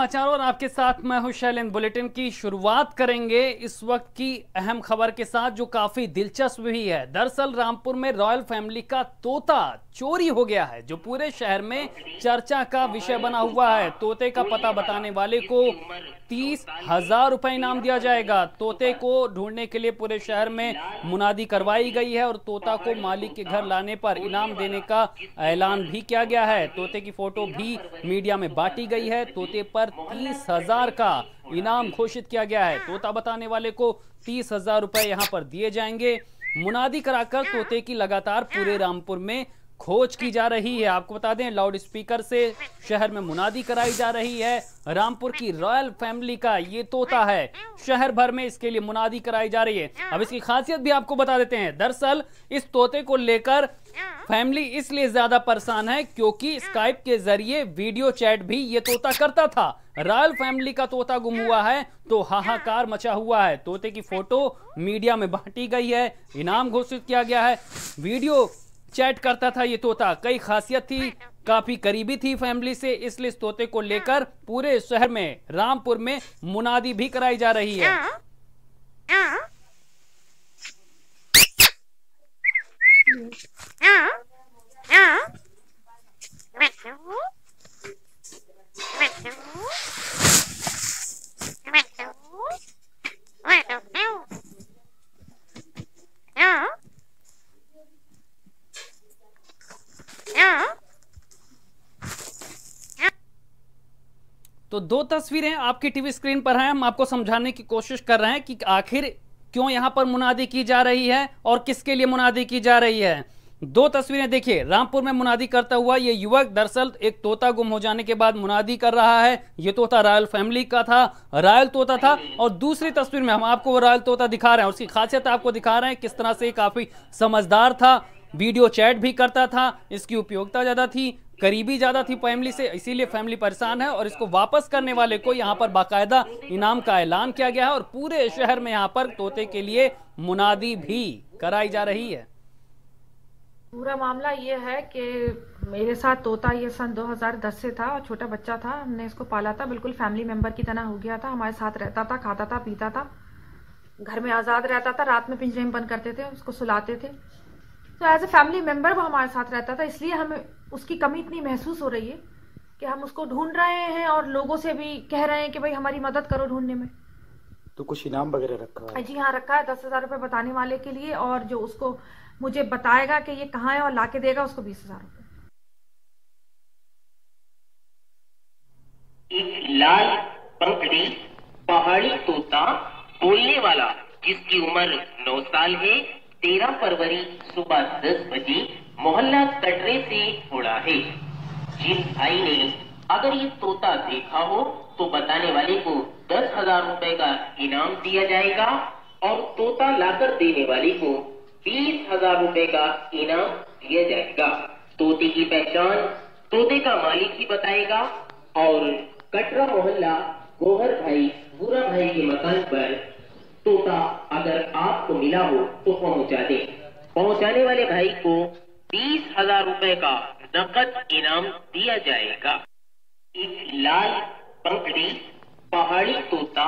समाचारों और आपके साथ मैं हूं शैलेंद्र। बुलेटिन की शुरुआत करेंगे इस वक्त की अहम खबर के साथ जो काफी दिलचस्प भी है। दरअसल रामपुर में रॉयल फैमिली का तोता चोरी हो गया है, जो पूरे शहर में चर्चा का विषय बना हुआ है। तोते का पता बताने वाले को 30,000 रुपए इनाम दिया जाएगा। तोते को ढूंढने के लिए पूरे शहर में मुनादी करवाई गई है और तोता को मालिक के घर लाने पर इनाम देने का ऐलान भी किया गया है। तोते की फोटो भी मीडिया में बांटी गई है। तोते पर 30,000 का इनाम घोषित किया गया है। तोता बताने वाले को 30,000 रुपए यहां पर दिए जाएंगे। मुनादी कराकर तोते की लगातार पूरे रामपुर में खोज की जा रही है। आपको बता दें, लाउड स्पीकर से शहर में मुनादी कराई जा रही है। रामपुर की रॉयल फैमिली का ये तोता है। शहर भर में इसके लिए मुनादी कराई जा रही है। अब इसकी खासियत भी आपको बता देते हैं। दरअसल इस तोते को लेकर फैमिली इसलिए ज्यादा परेशान है क्योंकि स्काइप के जरिए वीडियो चैट भी ये तोता करता था। रॉयल फैमिली का तोता गुम हुआ है तो हाहाकार मचा हुआ है। तोते की फोटो मीडिया में बांटी गई है, इनाम घोषित किया गया है। वीडियो चैट करता था ये तोता, कई खासियत थी, काफी करीबी थी फैमिली से, इसलिए इस तोते को लेकर पूरे शहर में रामपुर में मुनादी भी कराई जा रही है। तो दो तस्वीरें आपकी टीवी स्क्रीन पर हैं। हम आपको समझाने की कोशिश कर रहे हैं कि आखिर क्यों यहां पर मुनादी की जा रही है और किसके लिए मुनादी की जा रही है। दो तस्वीरें देखिए। रामपुर में मुनादी करता हुआ ये युवक दरअसल एक तोता गुम हो जाने के बाद मुनादी कर रहा है। ये तोता रॉयल फैमिली का था, रॉयल तोता था। और दूसरी तस्वीर में हम आपको वो रॉयल तोता दिखा रहे हैं, उसकी खासियत आपको दिखा रहे हैं किस तरह से काफी समझदार था, वीडियो चैट भी करता था, इसकी उपयोगिता ज्यादा थी, करीबी ज्यादा थी फैमिली से, इसीलिए फैमिली परेशान है। और इसको वापस करने वाले को यहाँ पर बाकायदा इनाम का ऐलान किया गया है और पूरे शहर में यहाँ पर तोते के लिए मुनादी भी कराई जा रही है। पूरा मामला ये है कि मेरे साथ तोता ये सन 2010 से था और छोटा बच्चा था। हमने इसको पाला था, बिल्कुल फैमिली मेंबर की तरह हो गया था। हमारे साथ रहता था, खाता था, पीता था, घर में आज़ाद रहता था। रात में पिंजरे में बंद करते थे, उसको सुलाते थे। तो एज ए फैमिली मेंबर वो हमारे साथ रहता था। इसलिए हमें उसकी कमी इतनी महसूस हो रही है कि हम उसको ढूंढ रहे हैं और लोगों से भी कह रहे हैं कि भाई हमारी मदद करो ढूंढने में। तो कुछ इनाम वगैरह रखा है? जी हाँ, रखा है 10,000 रुपये बताने वाले के लिए, और जो उसको मुझे बताएगा कि ये कहाँ है और लाके देगा उसको 20,000 रुपये। एक लाल पंखड़ी पहाड़ी तोता बोलने वाला जिसकी उम्र 9 साल है, 13 फरवरी सुबह 10 बजे मोहल्ला कटरे से उड़ा है। जिन भाई ने अगर ये तोता देखा हो तो बताने वाले को 10,000 रुपए का इनाम दिया जाएगा और तोता लाकर देने वाले को 20,000 रुपए का इनाम दिया जाएगा। तोते की पहचान तोते का मालिक ही बताएगा और कटरा मोहल्ला गोहर भाई बुरा भाई के मकान पर तोता अगर आपको मिला हो तो पहुंचा दे। पहुंचाने वाले भाई को 20,000 रुपए का नकद इनाम दिया जाएगा। एक लाल पंखड़ी पहाड़ी तोता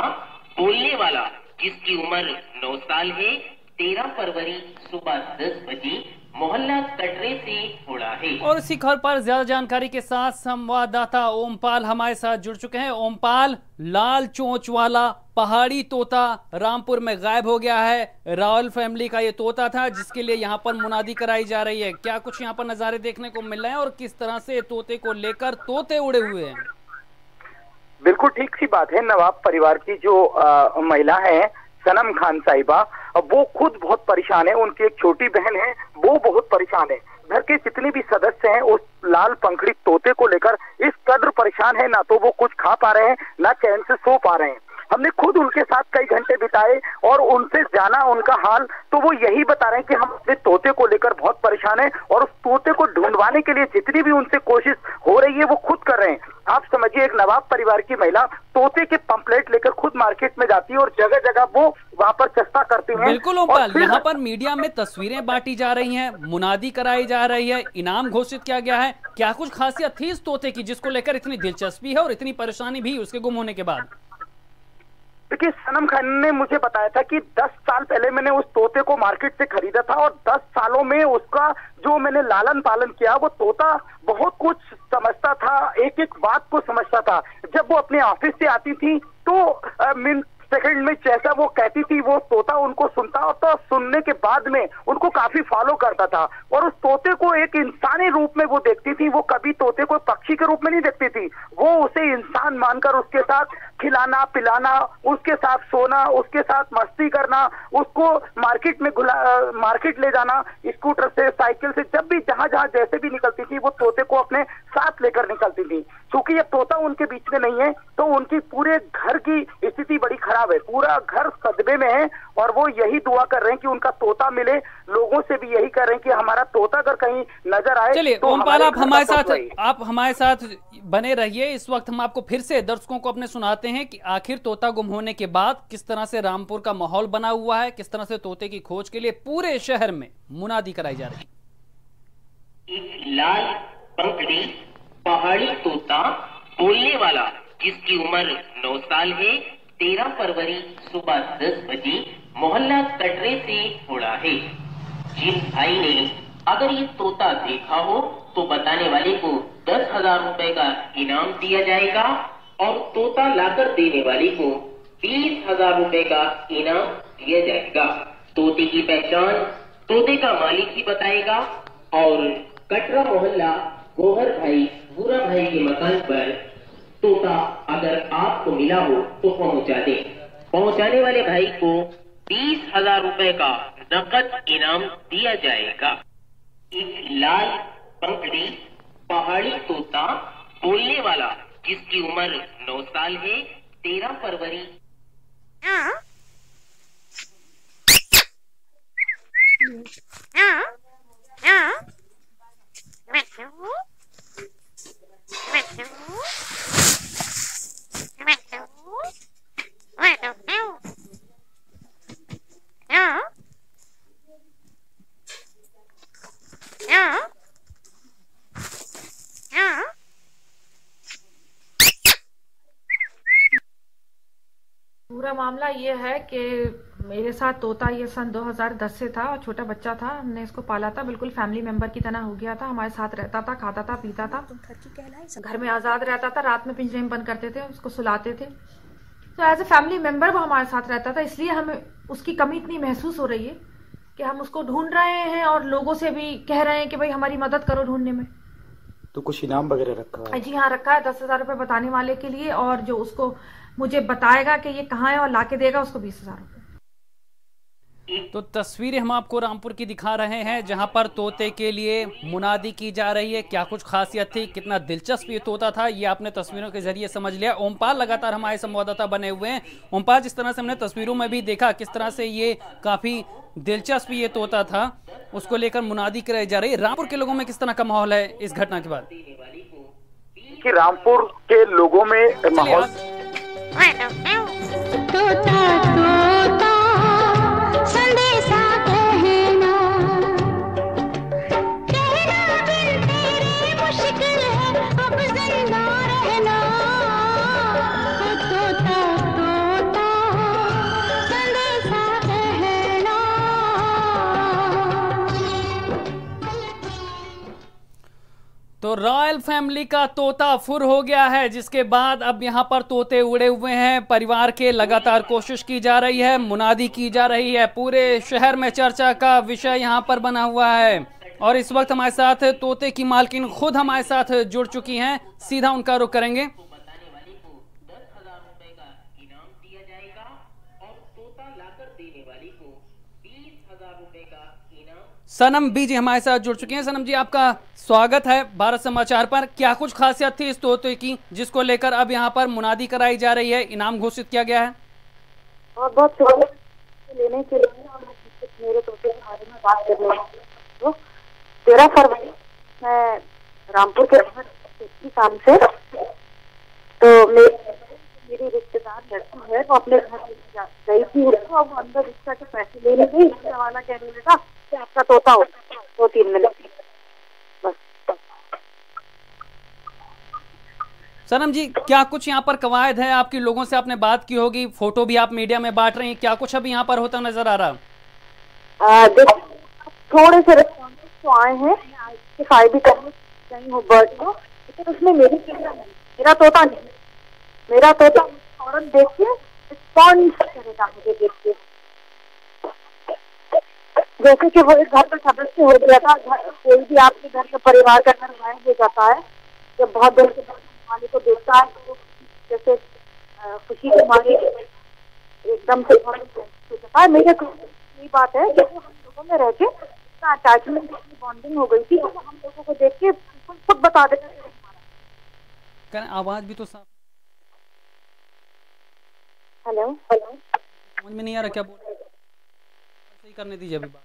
बोलने वाला जिसकी उम्र 9 साल है, 13 फरवरी सुबह 10 बजे मोहल्ला कटरे से उड़ा है। और इसी खबर पर ज्यादा जानकारी के साथ संवाददाता ओमपाल हमारे साथ जुड़ चुके हैं। ओमपाल, लाल चोंच वाला पहाड़ी तोता रामपुर में गायब हो गया है। रॉयल फैमिली का ये तोता था जिसके लिए यहाँ पर मुनादी कराई जा रही है। क्या कुछ यहाँ पर नजारे देखने को मिल रहे हैं और किस तरह से तोते को लेकर तोते उड़े हुए हैं? बिल्कुल ठीक सी बात है। नवाब परिवार की जो महिला है सनम खान साहिबा, वो खुद बहुत परेशान है। उनकी एक छोटी बहन है, वो बहुत परेशान है। घर के जितने भी सदस्य हैं उस लाल पंखड़ी तोते को लेकर इस कदर परेशान है, ना तो वो कुछ खा पा रहे हैं, ना चैन से सो पा रहे हैं। हमने खुद उनके साथ कई घंटे बिताए और उनसे जाना उनका हाल, तो वो यही बता रहे हैं कि हम अपने तोते को लेकर बहुत परेशान हैं और उस तोते को ढूंढवाने के लिए जितनी भी उनसे कोशिश हो रही है वो खुद कर रहे हैं। आप समझिए, एक नवाब परिवार की महिला तोते के पंपलेट लेकर खुद मार्केट में जाती है और जगह जगह वो वहां पर चेष्टा करती है। बिल्कुल ओमपाल, यहाँ पर मीडिया में तस्वीरें बांटी जा रही हैं, मुनादी कराई जा रही है, इनाम घोषित किया गया है। क्या कुछ खासियत थी इस तोते की जिसको लेकर इतनी दिलचस्पी है और इतनी परेशानी भी उसके गुम होने के बाद? देखिए, सनम खान ने मुझे बताया था कि 10 साल पहले मैंने उस तोते को मार्केट से खरीदा था और 10 सालों में उसका जो मैंने लालन पालन किया, वो तोता बहुत कुछ समझता था, एक एक बात को समझता था। जब वो अपने ऑफिस से आती थी तो सेकंड में जैसा वो कहती थी वो तोता उनको सुनता और तो सुनने के बाद में उनको काफी फॉलो करता था और उस तोते को एक इंसानी रूप में वो देखती थी। वो कभी तोते को पक्षी के रूप में नहीं देखती थी, वो उसे इंसान मानकर उसके साथ खिलाना पिलाना, उसके साथ सोना, उसके साथ मस्ती करना, उसको मार्केट ले जाना, स्कूटर से साइकिल से, जब भी जहां जहां जैसे भी निकलती थी वो तोते को अपने साथ लेकर निकलती थी। क्योंकि अब तोता उनके बीच में नहीं है तो उनकी पूरे घर की स्थिति बड़ी खराब है, पूरा घर सदमे में है और वो यही दुआ कर रहे हैं कि उनका तोता मिले। लोगों से भी यही कर रहे हैं कि हमारा तोता अगर कहीं नजर आए। चलिए तो ओमपाल, आप हमारे साथ बने रहिए। इस वक्त हम आपको फिर से दर्शकों को अपने सुनाते हैं कि आखिर तोता गुम होने के बाद किस तरह से रामपुर का माहौल बना हुआ है, किस तरह से तोते की खोज के लिए पूरे शहर में मुनादी कराई जा रही है। एक लाल पंखड़ी पहाड़ी तोता बोलने वाला जिसकी उम्र 9 साल है, 13 फरवरी सुबह 10 बजे मोहल्ला कटरे से उड़ा है। जिस भाई ने अगर ये तोता देखा हो तो बताने वाले को 10,000 रुपए का इनाम दिया जाएगा और तोता लाकर देने वाले को 20,000 रुपए का इनाम दिया जाएगा। तोते की पहचान तोते का मालिक ही बताएगा और कटरा मोहल्ला गोहर भाई बुरा भाई के मकान पर तोता अगर आपको मिला हो तो पहुंचा दे। पहुंचाने वाले भाई को 20,000 रुपए का नकद इनाम दिया जाएगा। एक लाल पंखड़ी पहाड़ी तोता बोलने वाला जिसकी उम्र 9 साल है, 13 फरवरी पूरा मामला ये है कि मेरे साथ तोता ये सन 2010 से था और छोटा बच्चा था। हमने इसको पाला था, बिल्कुल फैमिली मेंबर की तरह हो गया था। हमारे साथ रहता था, खाता था, पीता था, घर में आज़ाद रहता था। रात में पिंजरे में बंद करते थे, उसको सुलाते थे, तो एज ए फैमिली मेंबर वो हमारे साथ रहता था। इसलिए हमें उसकी कमी इतनी महसूस हो रही है कि हम उसको ढूंढ रहे हैं और लोगों से भी कह रहे हैं कि भाई हमारी मदद करो ढूंढने में। तो कुछ इनाम वगैरह रखा है? जी हाँ, रखा है 10,000 रुपये बताने वाले के लिए, और जो उसको मुझे बताएगा कि ये कहाँ है और लाके देगा उसको 20,000 रुपये। तो तस्वीरें हम आपको रामपुर की दिखा रहे हैं जहां पर तोते के लिए मुनादी की जा रही है। क्या कुछ खासियत थी, कितना दिलचस्प ये तोता था, ये आपने तस्वीरों के जरिए समझ लिया। ओमपाल लगातार हमारे संवाददाता बने हुए हैं। ओमपाल, जिस तरह से हमने तस्वीरों में भी देखा किस तरह से ये काफी दिलचस्प ये तोता था, उसको लेकर मुनादी कराई जा रही है। रामपुर के लोगों में किस तरह का माहौल है इस घटना के बाद? कि रामपुर के लोगों में माहौल तोता तोता संदेशा कहना बिन तेरे मुश्किल है अब जिंदा रहना। तोता तोता संदेशा कहना। तो रॉयल फैमिली का तोता फुर हो गया है, जिसके बाद अब यहाँ पर तोते उड़े हुए हैं। परिवार के लगातार कोशिश की जा रही है, मुनादी की जा रही है, पूरे शहर में चर्चा का विषय यहाँ पर बना हुआ है। और इस वक्त हमारे साथ तोते की मालकिन खुद हमारे साथ जुड़ चुकी हैं, सीधा उनका रुख करेंगे। बताने वाले को 10,000 रुपए का इनाम दिया जाएगा और तोता लाकर देने वाले को 20,000 सनम बी जी हमारे साथ जुड़ चुके हैं। सनम जी, आपका स्वागत है भारत समाचार पर। क्या कुछ खासियत थी इस तोते की जिसको लेकर अब यहाँ पर मुनादी कराई जा रही है, इनाम घोषित किया गया है? बहुत बहुत शुक्रिया लेने के लिए और मेरे तोते के बारे में बात करने तो 13 फरवरी मैं रामपुर के काम से तो मेरी रिश्तेदार लड़की है वो अपने घर गई थी उसको, अब वो अंदर रिक्शा के पैसे लेने गई, रिक्शा वाला कहने लगा कि आपका तोता हो 2-3 मिनट बस। सनम जी, क्या कुछ यहाँ पर कवायद है? आपके लोगों से आपने बात की होगी, फोटो भी आप मीडिया में बांट रही हैं, क्या कुछ अभी यहाँ पर होता नजर आ रहा? थोड़े से रिस्पॉन्सेस तो आए हैं, सिफाई भी करनी चाहिए हो बर्ड को, लेकिन उसमें मेरा तोता नहीं, मेरा तोता फौरन देख के रिस्पॉन्स करेगा मुझे देख के, जैसे कि वो एक घर का सदस्य हो गया था। कोई भी आपके घर का परिवार का घर गायब हो जाता है, जब बहुत देर के बाद वाले को देखता है तो जैसे खुशी के मारे एकदम से हो जाता है। मेरे यही बात है कि हम लोगों में रह के अटैचमेंट बॉन्डिंग हो गई थी, तो हम लोगों को देख के खुद बता देते। आवाज भी तो साफ। हेलो समझ में नहीं आ रहा क्या बोल रहे, सही करने दीजिए अभी बात।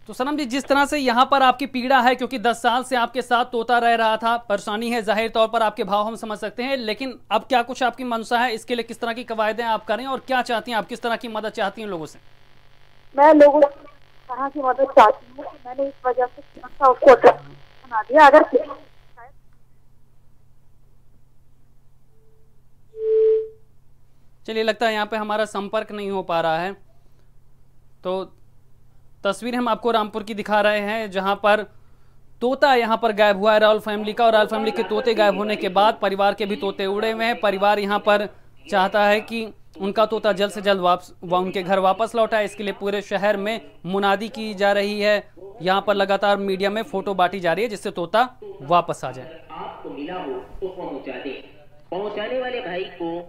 तो सनम जी, जिस तरह से यहाँ पर आपकी पीड़ा है, क्योंकि 10 साल से आपके साथ तोता रह रहा था, परेशानी है, जाहिर तौर पर आपके भाव हम समझ सकते हैं, लेकिन अब क्या कुछ आपकी मंशा है, इसके लिए किस तरह की कवायदें आप करें और क्या चाहती हैं आप, किस तरह की मदद चाहती हैं लोगों से? मैं लोगों को तरह की मदद चाहती हूँ कि मैंने इस वजह से उसको बना दिया। अगर चलिए, लगता है यहाँ पे हमारा संपर्क नहीं हो पा रहा है, तो तस्वीर हम आपको रामपुर की दिखा रहे हैं जहां पर तोता यहाँ पर गायब हुआ है रॉयल फैमिली का, और रॉयल फैमिली के तोते गायब होने के बाद परिवार के भी तोते उड़े हुए हैं। परिवार यहाँ पर चाहता है कि उनका तोता जल्द से जल्द वापस उनके घर वापस लौटा है। इसके लिए पूरे शहर में मुनादी की जा रही है, यहाँ पर लगातार मीडिया में फोटो बांटी जा रही है जिससे तोता वापस आ जाए। आपको मिला हो तो पहुंचा दे, पहुंचाने वाले भाई को